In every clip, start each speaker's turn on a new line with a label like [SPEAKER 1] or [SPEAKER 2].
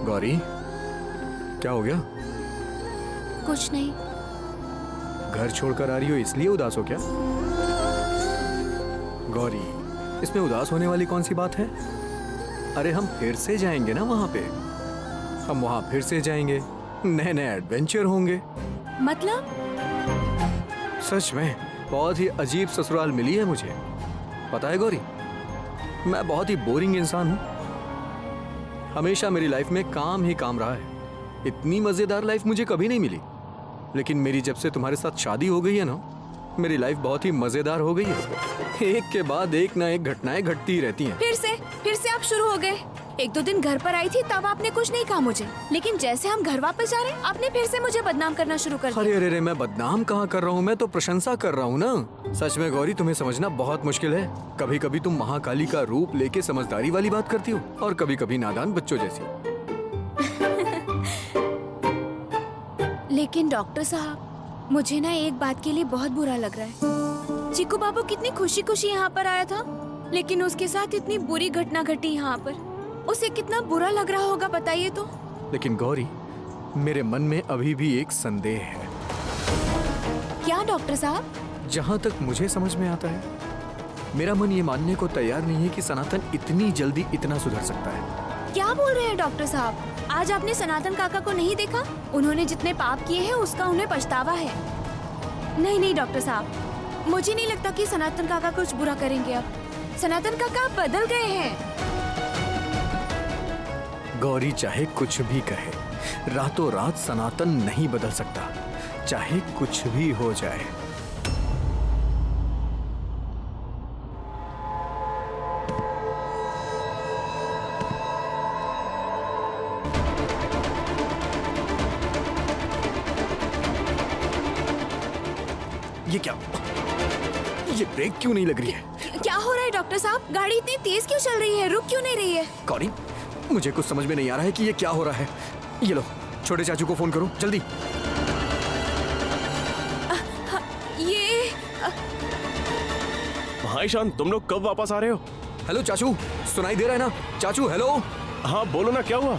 [SPEAKER 1] गौरी, क्या हो गया?
[SPEAKER 2] कुछ नहीं।
[SPEAKER 1] घर छोड़कर आ रही हो इसलिए उदास हो क्या? गौरी, इसमें उदास होने वाली कौन सी बात है? अरे हम फिर से जाएंगे ना वहां पे। हम वहां फिर से जाएंगे, नए नए एडवेंचर होंगे।
[SPEAKER 2] मतलब?
[SPEAKER 1] सच में बहुत ही अजीब ससुराल मिली है मुझे। पता है गौरी, मैं बहुत ही बोरिंग इंसान हूं। हमेशा मेरी लाइफ में काम ही काम रहा है। इतनी मजेदार लाइफ मुझे कभी नहीं मिली। लेकिन मेरी जब से तुम्हारे साथ शादी हो गई है ना, मेरी लाइफ बहुत ही मजेदार हो गई है। एक के बाद एक ना एक घटनाएं घटती ही रहती हैं।
[SPEAKER 2] फिर से आप शुरू हो गए। एक दो दिन घर पर आई थी तब आपने कुछ नहीं कहा मुझे, लेकिन जैसे हम घर वापस जा रहे हैं आपने फिर से मुझे बदनाम करना शुरू कर दिया।
[SPEAKER 1] अरे मैं बदनाम कहाँ कर रहा हूँ, मैं तो प्रशंसा कर रहा हूँ ना। सच में गौरी, तुम्हें समझना बहुत मुश्किल है। कभी कभी तुम महाकाली का रूप लेके समझदारी वाली बात करती हो और कभी कभी नादान बच्चों जैसी।
[SPEAKER 2] लेकिन डॉक्टर साहब, मुझे ना एक बात के लिए बहुत बुरा लग रहा है। चीकू बाबू कितनी खुशी खुशी यहाँ पर आया था, लेकिन उसके साथ इतनी बुरी घटना घटी यहाँ पर। उसे कितना बुरा लग रहा होगा बताइए तो।
[SPEAKER 1] लेकिन गौरी, मेरे मन में अभी भी एक संदेह है।
[SPEAKER 2] क्या डॉक्टर साहब?
[SPEAKER 1] जहाँ तक मुझे समझ में आता है, मेरा मन ये मानने को तैयार नहीं है कि सनातन इतनी जल्दी इतना सुधर सकता है।
[SPEAKER 2] क्या बोल रहे हैं डॉक्टर साहब? आज आपने सनातन काका को नहीं देखा? उन्होंने जितने पाप किए हैं उसका उन्हें पछतावा है। नहीं डॉक्टर साहब, मुझे नहीं लगता कि सनातन काका कुछ बुरा करेंगे। अब सनातन काका बदल गए हैं।
[SPEAKER 1] गौरी, चाहे कुछ भी कहे, रातों रात सनातन नहीं बदल सकता, चाहे कुछ भी हो जाए। ये क्या? ये ब्रेक क्यों नहीं लग रही है?
[SPEAKER 2] क्या हो रहा है डॉक्टर साहब? गाड़ी इतनी तेज क्यों चल रही है? रुक क्यों नहीं रही है?
[SPEAKER 1] गौरी, मुझे कुछ समझ में नहीं आ रहा है कि ये क्या हो रहा है। ये लो, छोटे चाचू को फोन करो जल्दी।
[SPEAKER 2] ये
[SPEAKER 3] हाय ईशान, तुम लोग कब वापस आ रहे हो?
[SPEAKER 1] हेलो चाचू, सुनाई दे रहा है ना? चाचू हेलो।
[SPEAKER 3] हाँ बोलो ना, क्या हुआ?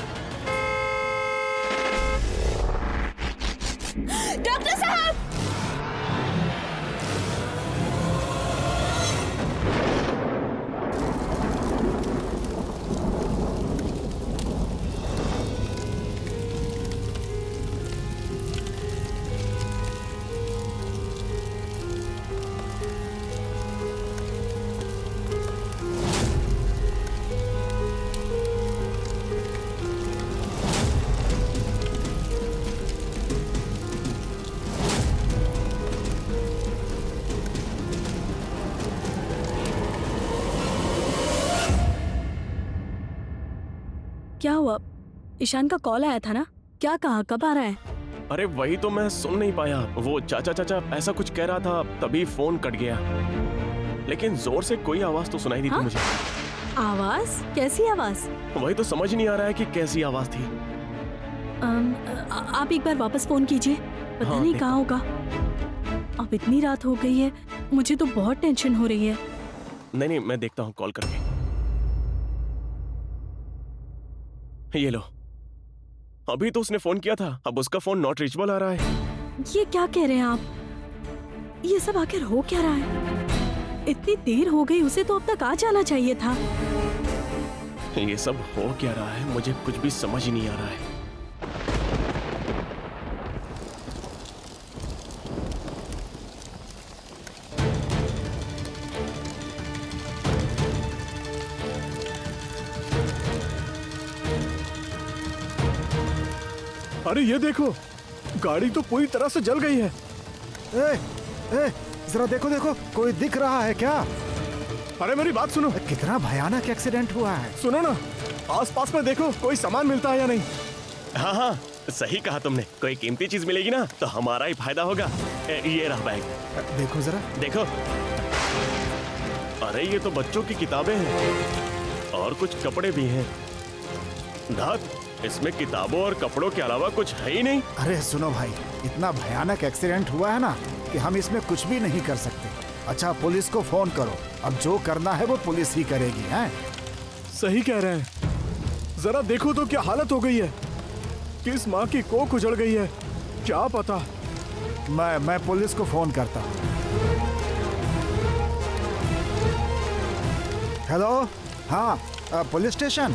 [SPEAKER 2] डॉक्टर साहब!
[SPEAKER 4] क्या हुआ? ईशान का कॉल आया था ना, क्या कहा, कब आ रहा है?
[SPEAKER 3] अरे वही तो मैं सुन नहीं पाया। वो चाचा ऐसा कुछ कह रहा था, तभी फोन कट गया। लेकिन जोर से कोई आवाज तो सुनाई दी थी मुझे।
[SPEAKER 4] आवाज? कैसी आवाज?
[SPEAKER 3] वही तो समझ नहीं आ रहा है कि कैसी आवाज थी।
[SPEAKER 4] आप एक बार वापस फोन कीजिए, पता
[SPEAKER 3] हाँ,
[SPEAKER 4] नहीं कहाँ होगा। अब इतनी रात हो गई है, मुझे तो बहुत टेंशन हो रही है।
[SPEAKER 3] नहीं मैं देखता हूँ कॉल करके। ये लो, अभी तो उसने फोन किया था, अब उसका फोन नॉट रीचेबल आ रहा है।
[SPEAKER 4] ये क्या कह रहे हैं आप? ये सब आखिर हो क्या रहा है? इतनी देर हो गई, उसे तो अब तक आ जाना चाहिए था।
[SPEAKER 3] ये सब हो क्या रहा है, मुझे कुछ भी समझ ही नहीं आ रहा है।
[SPEAKER 5] अरे ये देखो, गाड़ी तो पूरी तरह से जल गई है।
[SPEAKER 6] ए, जरा देखो देखो, कोई दिख रहा है क्या?
[SPEAKER 5] अरे मेरी बात सुनो।
[SPEAKER 6] कितना भयानक एक्सीडेंट हुआ है।
[SPEAKER 5] सुनो ना, आसपास में देखो कोई सामान मिलता है या नहीं।
[SPEAKER 3] हाँ सही कहा तुमने, कोई कीमती चीज मिलेगी ना तो हमारा ही फायदा होगा। ये रहा बैग,
[SPEAKER 6] देखो जरा।
[SPEAKER 3] देखो। अरे ये तो बच्चों की किताबें हैं और कुछ कपड़े भी हैं। धात, इसमें किताबों और कपड़ों के अलावा कुछ है ही नहीं।
[SPEAKER 6] अरे सुनो भाई, इतना भयानक एक्सीडेंट हुआ है ना कि हम इसमें कुछ भी नहीं कर सकते। अच्छा, पुलिस को फोन करो, अब जो करना है वो पुलिस ही करेगी। हैं?
[SPEAKER 5] सही कह रहे हैं, जरा देखो तो क्या हालत हो गई है। किस माँ की कोख उजड़ गई है, क्या पता।
[SPEAKER 6] मैं पुलिस को फोन करता हूँ। हेलो, हाँ, पुलिस स्टेशन।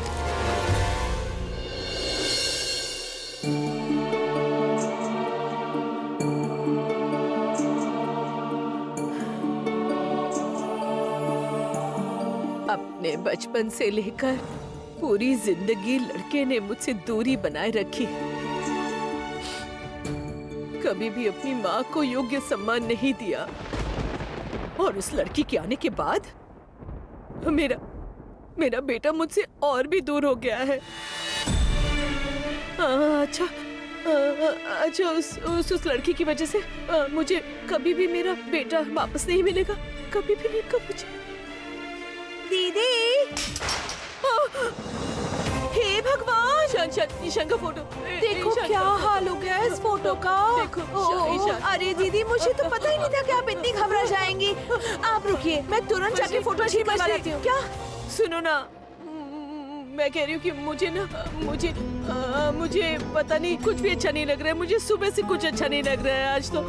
[SPEAKER 7] अपने बचपन से लेकर पूरी जिंदगी लड़के ने मुझसे दूरी बनाए रखी। कभी भी अपनी माँ को योग्य सम्मान नहीं दिया और उस लड़की के आने के बाद मेरा बेटा मुझसे और भी दूर हो गया है। अच्छा उस लड़की की वजह से मुझे कभी भी मेरा बेटा वापस नहीं मिलेगा, कभी भी नहीं। कभी दीदी, हे भगवान, ईशान का फोटो देखो, क्या हाल हो गया इस फोटो का। देखो, अरे दीदी, मुझे तो पता ही नहीं था कि आप इतनी घबरा जाएंगी। आप रुकिए, मैं तुरंत जाके फोटो ठीक करवा लेती हूँ। क्या? सुनो ना, मैं कह रही हूँ कि मुझे पता नहीं, कुछ भी अच्छा नहीं लग रहा है। मुझे सुबह से कुछ अच्छा नहीं लग रहा है आज तो।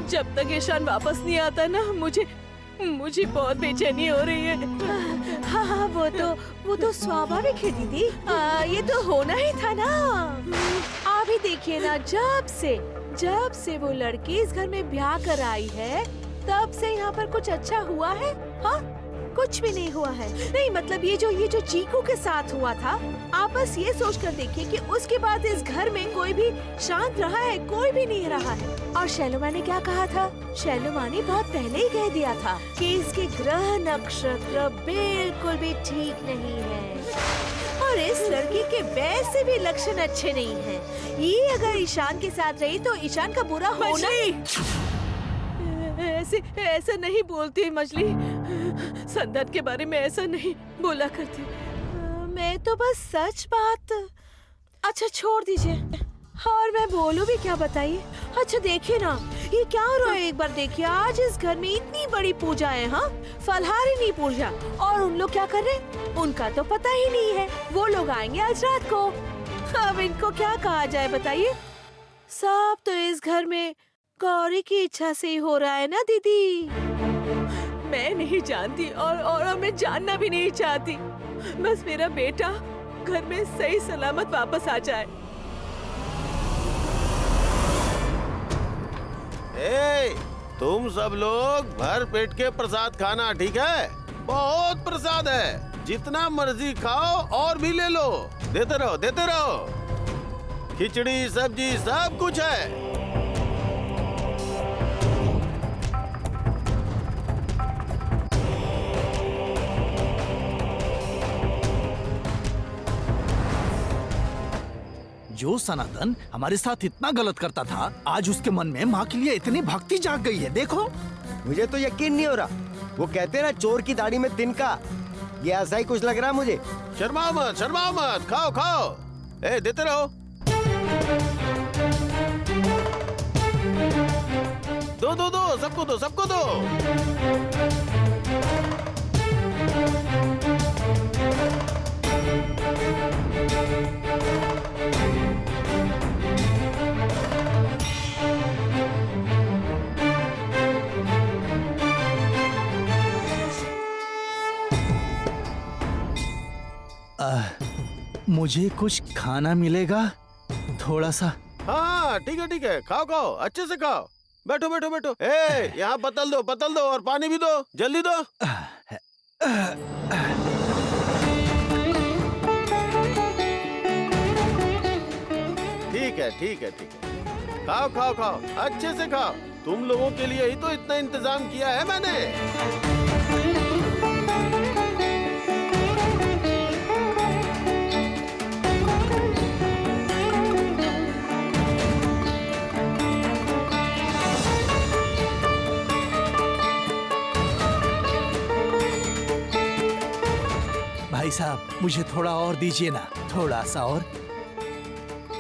[SPEAKER 7] जब तक ईशान वापस नहीं आता ना, मुझे बहुत बेचैनी हो रही है। हाँ, वो तो स्वाभाविक है दीदी, ये तो होना ही था ना। आप ही देखिए ना, जब से वो लड़की इस घर में ब्याह कर आई है, तब से यहाँ पर कुछ अच्छा हुआ है? हाँ, कुछ भी नहीं हुआ है। नहीं मतलब ये जो चीकू के साथ हुआ था, आप बस ये सोच कर देखिए कि उसके बाद इस घर में कोई भी शांत रहा है, कोई भी नहीं रहा है। और शैलो माँ ने क्या कहा था? शैलो माँ ने बहुत पहले ही कह दिया था कि इसके ग्रह नक्षत्र बिल्कुल भी ठीक नहीं है और इस लड़की के वैसे भी लक्षण अच्छे नहीं हैं। ये अगर ईशान के साथ रही तो ईशान का बुरा होना। ऐसे नहीं बोलती मछली, संदत के बारे में ऐसा नहीं बोला करती। मैं तो बस सच बात। अच्छा छोड़ दीजिए, और मैं बोलूं भी क्या, बताइए। अच्छा देखिए ना, ये क्या हो रहा है, एक बार देखिए। आज इस घर में इतनी बड़ी पूजा है, हाँ, फलहारिनी पूजा, और उन लोग क्या कर रहे हैं उनका तो पता ही नहीं है। वो लोग आएंगे आज रात को। अब इनको क्या कहा जाए बताइए। सब तो इस घर में गौरी की इच्छा से ही हो रहा है ना दीदी। मैं नहीं जानती और मैं जानना भी नहीं चाहती। बस मेरा बेटा घर में सही सलामत वापस आ जाए।
[SPEAKER 8] तुम सब लोग भर पेट के प्रसाद खाना, ठीक है? बहुत प्रसाद है, जितना मर्जी खाओ और भी ले लो। देते रहो। खिचड़ी सब्जी सब कुछ है।
[SPEAKER 9] जो सनातन हमारे साथ इतना गलत करता था, आज उसके मन में माँ के लिए इतनी भक्ति जाग गई है। देखो,
[SPEAKER 10] मुझे तो यकीन नहीं हो रहा। वो कहते हैं ना, चोर की दाढ़ी में तिनका, ये ऐसा ही कुछ लग रहा है मुझे।
[SPEAKER 8] शर्माओ मत, खाओ। देते रहो। दो, सबको दो।
[SPEAKER 9] मुझे कुछ खाना मिलेगा थोड़ा सा?
[SPEAKER 8] हाँ ठीक है, खाओ, अच्छे से खाओ। बैठो। यहाँ पतल दो और पानी भी दो, जल्दी दो। ठीक है। खाओ, अच्छे से खाओ। तुम लोगों के लिए ही तो इतना इंतजाम किया है मैंने।
[SPEAKER 9] भाई साहब, मुझे थोड़ा और दीजिए ना, थोड़ा सा और।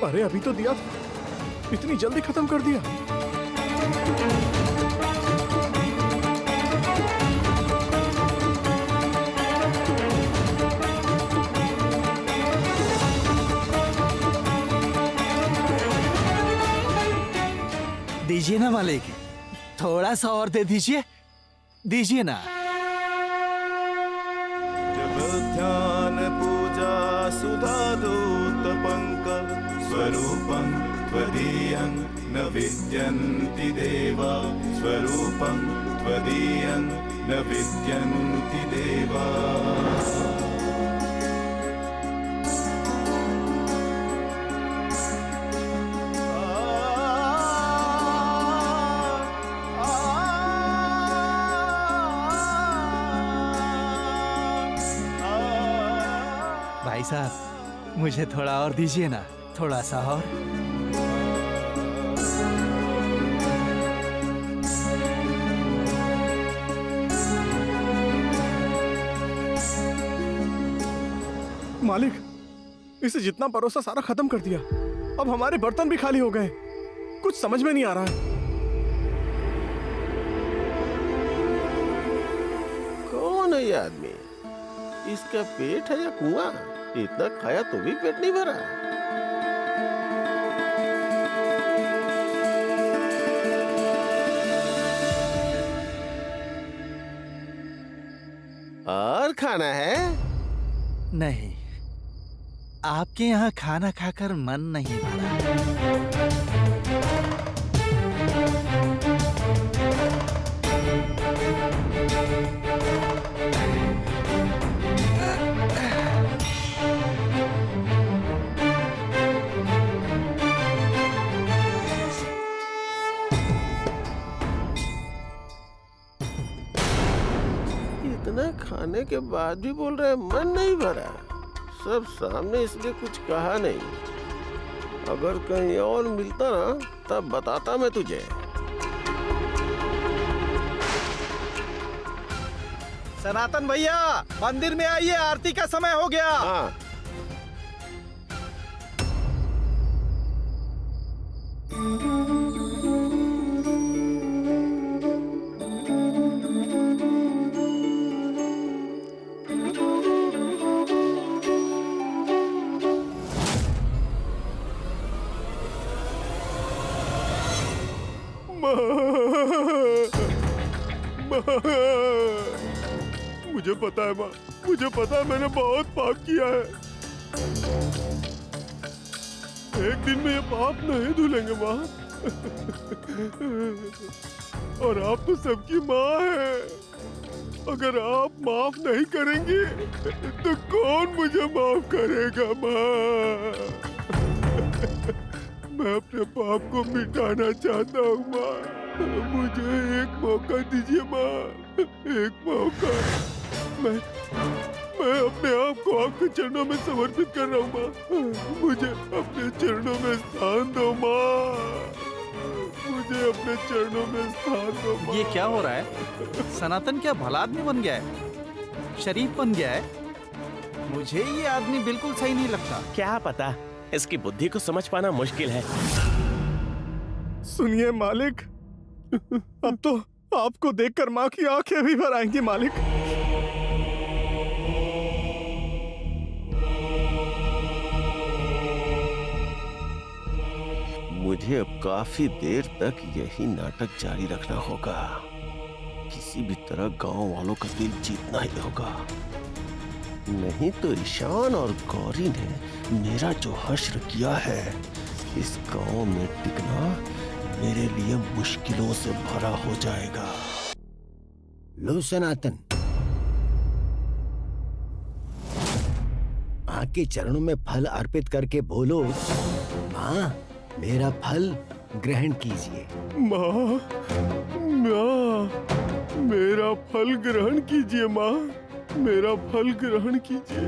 [SPEAKER 5] अरे अभी तो दिया था, इतनी जल्दी खत्म कर दिया।
[SPEAKER 9] दीजिए ना मालिक, थोड़ा सा और दे दीजिए, दीजिए ना।
[SPEAKER 11] जब ध्यान पूजा सुधादूत पंकज स्वरूपं त्वदीयं न विद्यन्ति देवा, स्वरूपं त्वदीयं न विद्यन्ति देवा।
[SPEAKER 9] भाई साहब, मुझे थोड़ा और दीजिए ना, थोड़ा सा और।
[SPEAKER 5] मालिक, इसे जितना परोसा सारा खत्म कर दिया। अब हमारे बर्तन भी खाली हो गए। कुछ समझ में नहीं आ रहा है।
[SPEAKER 8] कौन है ये आदमी? इसका पेट है या कुआं? इतना खाया तो भी पेट नहीं भरा। और खाना है?
[SPEAKER 9] नहीं, आपके यहाँ खाना खाकर मन नहीं भरा।
[SPEAKER 8] इतना खाने के बाद भी बोल रहे मन नहीं भरा। सब सामने इसलिए कुछ कहा नहीं। अगर कहीं और मिलता ना तब बताता मैं तुझे।
[SPEAKER 12] सनातन भैया, मंदिर में आइए, आरती का समय हो गया।
[SPEAKER 8] हाँ।
[SPEAKER 5] मुझे पता है माँ, मुझे पता है मैंने बहुत पाप किया है। एक दिन में ये पाप नहीं धुलेंगे माँ। और आप तो सबकी माँ है। अगर आप माफ नहीं करेंगी तो कौन मुझे माफ करेगा माँ? मैं अपने पाप को मिटाना चाहता हूँ माँ। मुझे एक मौका दीजिए माँ, एक मौका। मैं अपने आप को आपके चरणों में समर्पित कर रहा हूँ माँ। मुझे अपने चरणों में स्थान दो माँ। मुझे अपने चरणों में स्थान दो माँ।
[SPEAKER 9] ये क्या हो रहा है? सनातन क्या भला आदमी बन गया है? शरीफ बन गया है? मुझे ये आदमी बिल्कुल सही नहीं लगता।
[SPEAKER 3] क्या पता, इसकी बुद्धि को समझ पाना मुश्किल है।
[SPEAKER 5] सुनिए मालिक, अब तो आपको देखकर माँ की आंखें भी भर आएंगी मालिक।
[SPEAKER 8] मुझे अब काफी देर तक यही नाटक जारी रखना होगा। किसी भी तरह गांव वालों का दिल जीतना ही होगा। नहीं तो ईशान और गौरी ने मेरा जो हश्र किया है, इस गांव में टिकना मेरे लिए मुश्किलों से भरा हो जाएगा।
[SPEAKER 10] लो सनातन, माँ के चरणों में फल अर्पित करके बोलो, माँ मेरा फल ग्रहण कीजिए।
[SPEAKER 5] माँ, मेरा फल ग्रहण कीजिए माँ, मेरा फल ग्रहण कीजिए।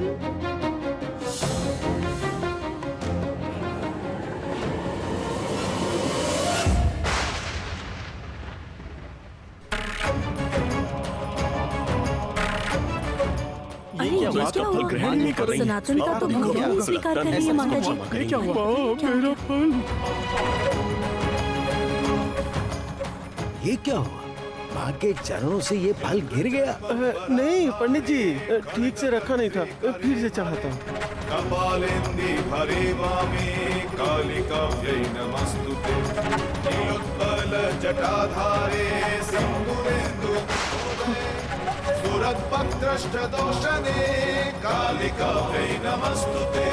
[SPEAKER 4] अरे ये क्या हुआ? सनातन का तो भक्त नहीं स्वीकार कर रही है माता जी।
[SPEAKER 5] क्या हुआ? मेरा फल।
[SPEAKER 10] ये क्या हुआ? माँ के चरणों से ये फल गिर गया?
[SPEAKER 8] नहीं पंडित जी, ठीक से रखा नहीं था, फिर से चढ़ाता हूँ।
[SPEAKER 11] कपालेन्दि भरे वामे कालिकाभ्यै नमस्तुते नीलोत्पल जटाधारे सिन्दूरेन्दु सुरद्भक्त्रष्टदोषणे कालिकाभ्यै नमस्तुते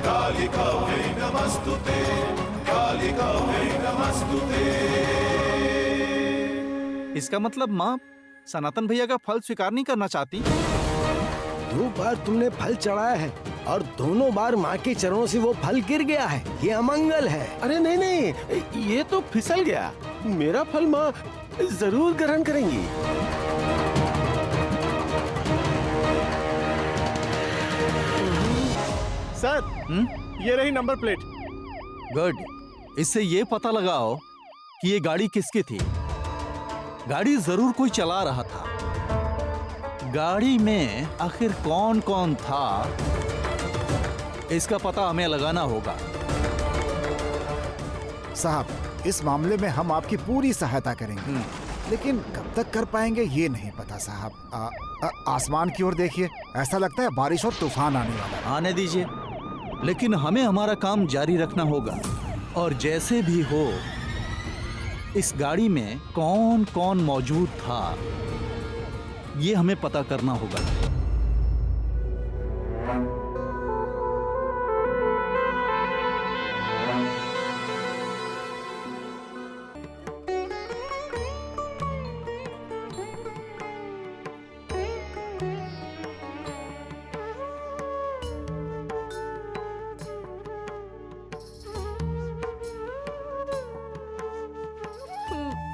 [SPEAKER 11] कालिकाभ्यै नमस्तुते कालिकाभ्यै नमस्तुते।
[SPEAKER 9] इसका मतलब माँ सनातन भैया का फल स्वीकार नहीं करना चाहती?
[SPEAKER 10] 2 बार तुमने फल चढ़ाया है और दोनों बार माँ के चरणों से वो फल गिर गया है। ये अमंगल है।
[SPEAKER 8] अरे नहीं नहीं, ये तो फिसल गया। मेरा फल माँ जरूर ग्रहण करेंगी।
[SPEAKER 12] सर, ये रही नंबर प्लेट।
[SPEAKER 9] गुड। इससे ये पता लगाओ कि ये गाड़ी किसकी थी। गाड़ी जरूर कोई चला रहा था। गाड़ी में आखिर कौन कौन था, इसका पता हमें लगाना होगा।
[SPEAKER 6] साहब, इस मामले में हम आपकी पूरी सहायता करेंगे, लेकिन कब तक कर पाएंगे ये नहीं पता साहब। आसमान की ओर देखिए, ऐसा लगता है बारिश और तूफान आने वाला है।
[SPEAKER 9] आने दीजिए, लेकिन हमें हमारा काम जारी रखना होगा। और जैसे भी हो, इस गाड़ी में कौन कौन मौजूद था ये हमें पता करना होगा।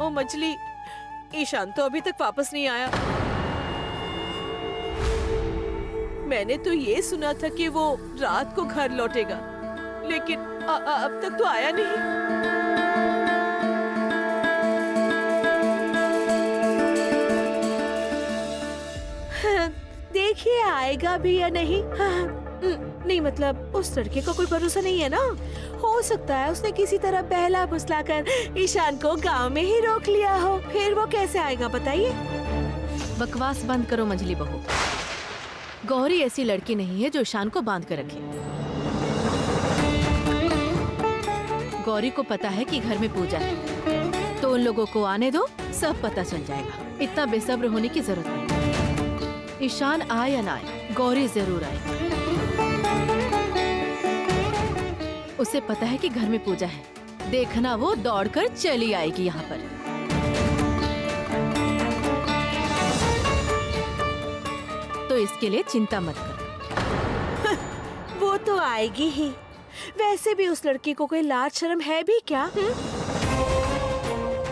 [SPEAKER 7] ओ मछली, ईशान तो अभी तक वापस नहीं आया। मैंने तो ये सुना था कि वो रात को घर लौटेगा, लेकिन अब तक तो आया नहीं। देखिए आएगा भी या नहीं। नहीं मतलब उस लड़के का कोई भरोसा नहीं है ना। हो सकता है उसने किसी तरह बहला फुसलाकर ईशान को गांव में ही रोक लिया हो। फिर वो कैसे आएगा बताइए।
[SPEAKER 13] बकवास बंद करो मंजली बहू। गौरी ऐसी लड़की नहीं है जो ईशान को बांध कर रखे। गौरी को पता है कि घर में पूजा है, तो उन लोगों को आने दो, सब पता चल जाएगा। इतना बेसब्र होने की जरूरत नहीं। ईशान आए या ना आए, गौरी जरूर आए। उसे पता है कि घर में पूजा है, देखना वो दौड़कर चली आएगी यहाँ पर। तो इसके लिए चिंता मत करो।
[SPEAKER 7] वो तो आएगी ही। वैसे भी उस लड़की को कोई लाज शर्म है भी क्या?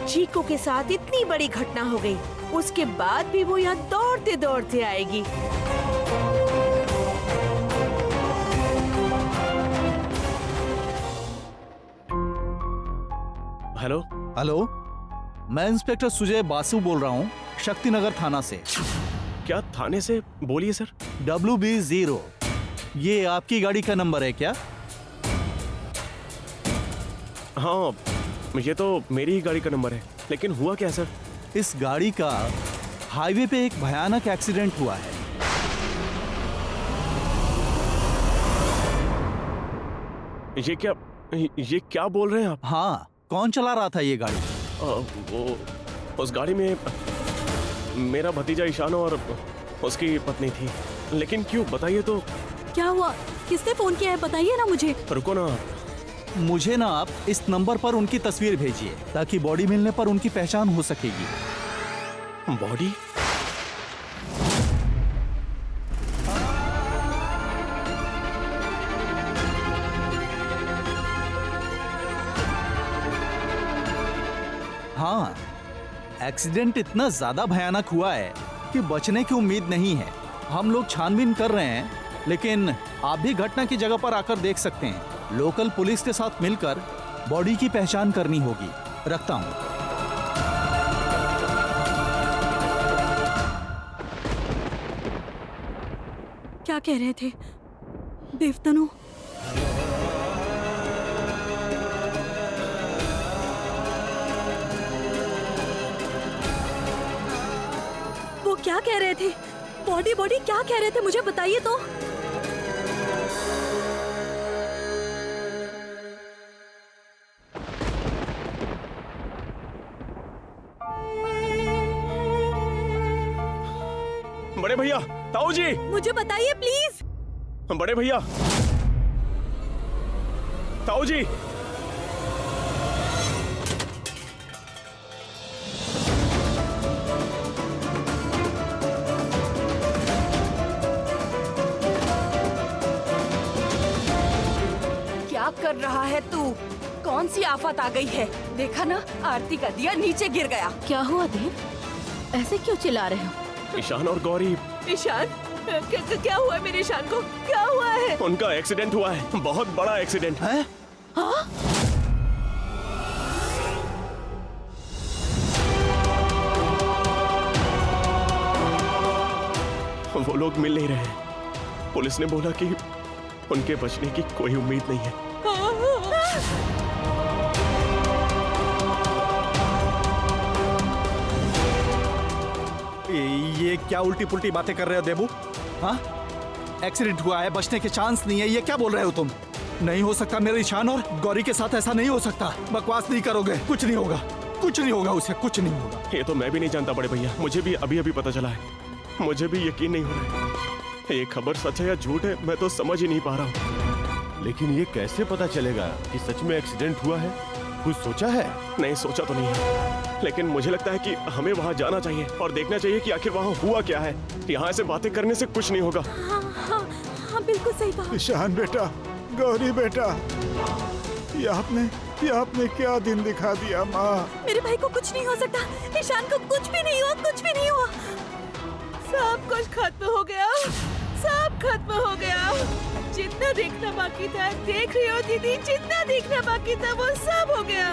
[SPEAKER 7] चीकू के साथ इतनी बड़ी घटना हो गई, उसके बाद भी वो यहाँ दौड़ते दौड़ते आएगी।
[SPEAKER 3] हेलो
[SPEAKER 9] हेलो, मैं इंस्पेक्टर सुजय बासु बोल रहा हूँ, शक्तिनगर थाना से।
[SPEAKER 3] क्या थाने से? बोलिए सर।
[SPEAKER 9] WB0, ये आपकी गाड़ी का नंबर है क्या?
[SPEAKER 3] हाँ, ये तो मेरी ही गाड़ी का नंबर है, लेकिन हुआ क्या सर?
[SPEAKER 9] इस गाड़ी का हाईवे पे एक भयानक एक्सीडेंट हुआ है।
[SPEAKER 3] ये क्या बोल रहे हैं आप?
[SPEAKER 9] हाँ, कौन चला रहा था ये गाड़ी?
[SPEAKER 3] वो उस गाड़ी में मेरा भतीजा ईशान और उसकी पत्नी थी। लेकिन क्यों, बताइए तो।
[SPEAKER 4] क्या हुआ? किसने फोन किया है बताइए ना मुझे।
[SPEAKER 3] रुको ना,
[SPEAKER 9] मुझे ना आप इस नंबर पर उनकी तस्वीर भेजिए, ताकि बॉडी मिलने पर उनकी पहचान हो सकेगी।
[SPEAKER 3] बॉडी?
[SPEAKER 9] हाँ, एक्सीडेंट इतना ज्यादा भयानक हुआ है कि बचने की उम्मीद नहीं है। हम लोग छानबीन कर रहे हैं, लेकिन आप भी घटना की जगह पर आकर देख सकते हैं। लोकल पुलिस के साथ मिलकर बॉडी की पहचान करनी होगी। रखता हूँ।
[SPEAKER 4] क्या कह रहे थे देवतनु? वो क्या कह रहे थे? बॉडी बॉडी क्या कह रहे थे, मुझे बताइए तो।
[SPEAKER 3] ताऊ जी,
[SPEAKER 4] मुझे बताइए प्लीज।
[SPEAKER 3] बड़े भैया, ताऊ जी।
[SPEAKER 7] क्या कर रहा है तू? कौन सी आफत आ गई है? देखा ना, आरती का दिया नीचे गिर गया।
[SPEAKER 13] क्या हुआ देव? ऐसे क्यों चिल्ला रहे हो?
[SPEAKER 3] ईशान और गौरी।
[SPEAKER 7] ईशान, क्या हुआ है मेरे ईशान को? क्या हुआ है?
[SPEAKER 3] उनका एक्सीडेंट हुआ है, बहुत बड़ा एक्सीडेंट है।
[SPEAKER 13] हाँ?
[SPEAKER 3] वो लोग मिल नहीं रहे। पुलिस ने बोला कि उनके बचने की कोई उम्मीद नहीं है।
[SPEAKER 9] ये क्या उल्टी पुल्टी बातें कर रहे हो देबू? हाँ, एक्सीडेंट हुआ है, बचने के चांस नहीं है, ये क्या बोल रहे हो तुम? नहीं हो सकता, मेरे ईशान और गौरी के साथ ऐसा नहीं हो सकता। बकवास नहीं करोगे, कुछ नहीं होगा, कुछ नहीं होगा उसे, कुछ नहीं होगा।
[SPEAKER 3] ये तो मैं भी नहीं जानता बड़े भैया, मुझे भी अभी अभी पता चला है। मुझे भी यकीन नहीं हो रहा है ये खबर सच है या झूठ है, मैं तो समझ ही नहीं पा रहा हूँ।
[SPEAKER 8] लेकिन ये कैसे पता चलेगा कि सच में एक्सीडेंट हुआ है? कुछ सोचा है?
[SPEAKER 3] नहीं, सोचा तो नहीं है, लेकिन मुझे लगता है कि हमें वहाँ जाना चाहिए और देखना चाहिए कि आखिर वहाँ हुआ क्या है। यहाँ से बातें करने से कुछ नहीं होगा।
[SPEAKER 4] हाँ, बिल्कुल सही बात।
[SPEAKER 5] ईशान बेटा, गौरी बेटा, ये आपने क्या दिन दिखा दिया माँ।
[SPEAKER 4] मेरे भाई को कुछ नहीं हो सकता, ईशान को कुछ भी नहीं हुआ, कुछ भी नहीं हुआ।
[SPEAKER 7] सब कुछ खत्म हो गया, सब खत्म हो गया। जितना देखना बाकी था, देख रही हो दीदी, जितना देखना बाकी था वो सब हो गया।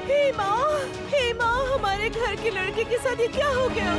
[SPEAKER 7] हे माँ, हमारे घर की लड़की के साथ ये क्या हो गया?